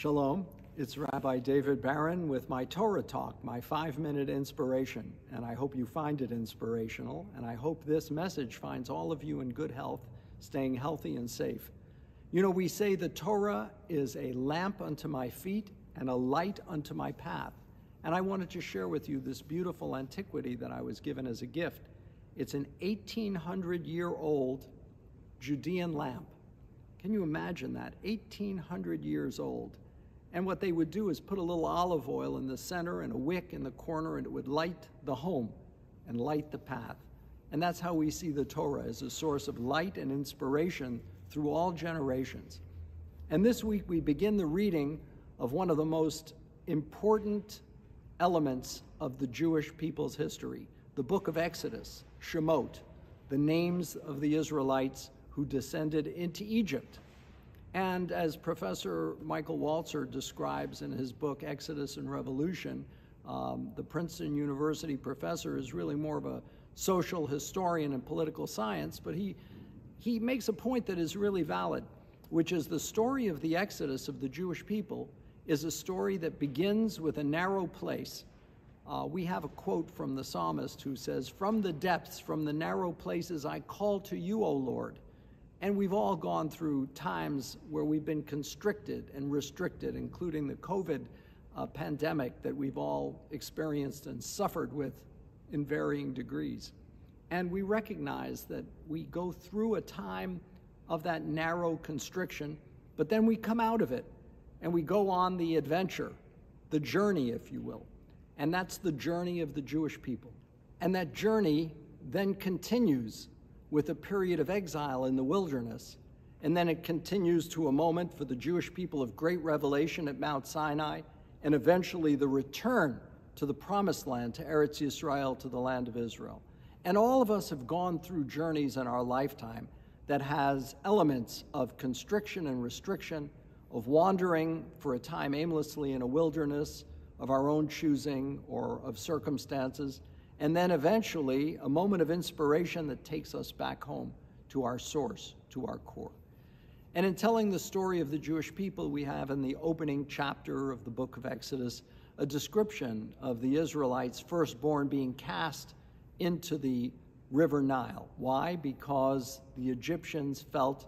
Shalom, it's Rabbi David Barron with my Torah Talk, my 5-minute inspiration, and I hope you find it inspirational, and I hope this message finds all of you in good health, staying healthy and safe. You know, we say the Torah is a lamp unto my feet and a light unto my path, and I wanted to share with you this beautiful antiquity that I was given as a gift. It's an 1,800-year-old Judean lamp. Can you imagine that? 1,800 years old. And what they would do is put a little olive oil in the center and a wick in the corner, and it would light the home and light the path. And that's how we see the Torah, as a source of light and inspiration through all generations. And this week we begin the reading of one of the most important elements of the Jewish people's history, the book of Exodus, Shemot, the names of the Israelites who descended into Egypt. And as Professor Michael Walzer describes in his book, Exodus and Revolution, the Princeton University professor is really more of a social historian and political science, but he makes a point that is really valid, which is the story of the Exodus of the Jewish people is a story that begins with a narrow place. We have a quote from the psalmist who says, "From the depths, from the narrow places, I call to you, O Lord." And we've all gone through times where we've been constricted and restricted, including the COVID pandemic that we've all experienced and suffered with in varying degrees. And we recognize that we go through a time of that narrow constriction, but then we come out of it and we go on the adventure, the journey, if you will. And that's the journey of the Jewish people. And that journey then continues with a period of exile in the wilderness, and then it continues to a moment for the Jewish people of great revelation at Mount Sinai, and eventually the return to the promised land, to Eretz Yisrael, to the land of Israel. And all of us have gone through journeys in our lifetime that has elements of constriction and restriction, of wandering for a time aimlessly in a wilderness of our own choosing or of circumstances, and then eventually a moment of inspiration that takes us back home to our source, to our core. And in telling the story of the Jewish people, we have in the opening chapter of the book of Exodus a description of the Israelites' firstborn being cast into the river Nile. Why? Because the Egyptians felt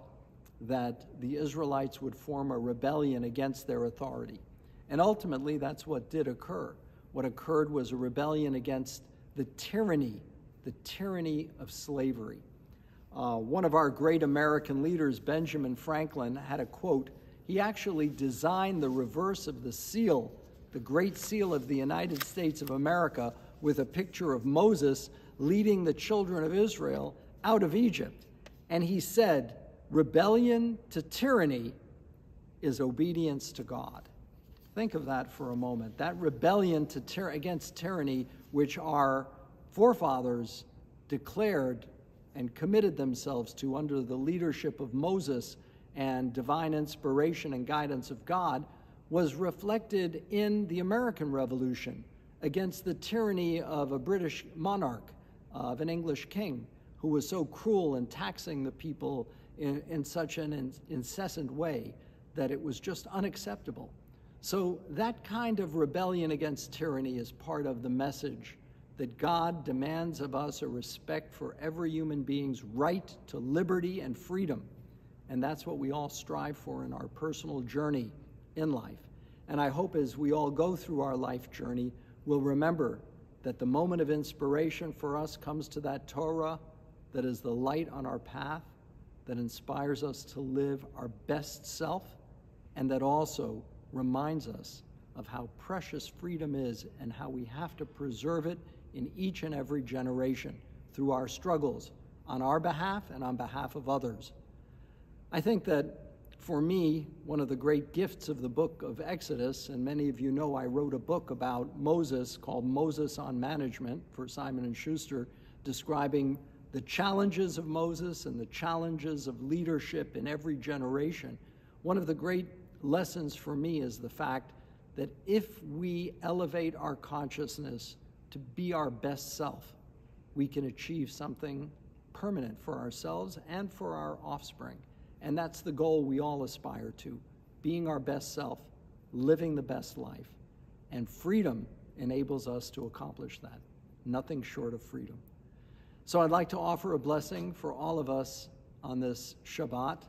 that the Israelites would form a rebellion against their authority. And ultimately, that's what did occur. What occurred was a rebellion against the tyranny of slavery. One of our great American leaders, Benjamin Franklin, had a quote. He actually designed the reverse of the seal, the Great Seal of the United States of America, with a picture of Moses leading the children of Israel out of Egypt. And he said, "Rebellion to tyranny is obedience to God." Think of that for a moment. That rebellion against tyranny, which our forefathers declared and committed themselves to under the leadership of Moses and divine inspiration and guidance of God, was reflected in the American Revolution against the tyranny of a British monarch, of an English king, who was so cruel in taxing the people in such an incessant way that it was just unacceptable. So that kind of rebellion against tyranny is part of the message that God demands of us a respect for every human being's right to liberty and freedom. And that's what we all strive for in our personal journey in life. And I hope as we all go through our life journey, we'll remember that the moment of inspiration for us comes to that Torah that is the light on our path, that inspires us to live our best self, and that also reminds us of how precious freedom is and how we have to preserve it in each and every generation through our struggles on our behalf and on behalf of others. I think that for me, one of the great gifts of the book of Exodus, and many of you know I wrote a book about Moses called Moses on Management for Simon & Schuster, describing the challenges of Moses and the challenges of leadership in every generation. One of the great lessons for me is the fact that if we elevate our consciousness to be our best self, we can achieve something permanent for ourselves and for our offspring. And that's the goal we all aspire to, being our best self, living the best life. And freedom enables us to accomplish that. Nothing short of freedom. So I'd like to offer a blessing for all of us on this Shabbat,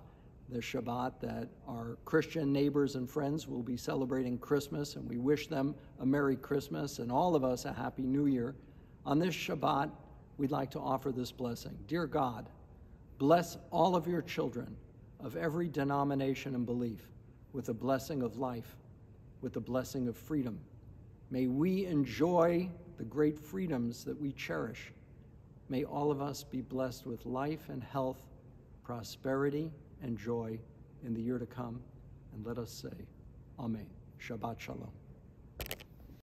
the Shabbat that our Christian neighbors and friends will be celebrating Christmas, and we wish them a Merry Christmas and all of us a Happy New Year. On this Shabbat, we'd like to offer this blessing. Dear God, bless all of your children of every denomination and belief with the blessing of life, with the blessing of freedom. May we enjoy the great freedoms that we cherish. May all of us be blessed with life and health, prosperity and joy in the year to come. And let us say, Amen. Shabbat Shalom.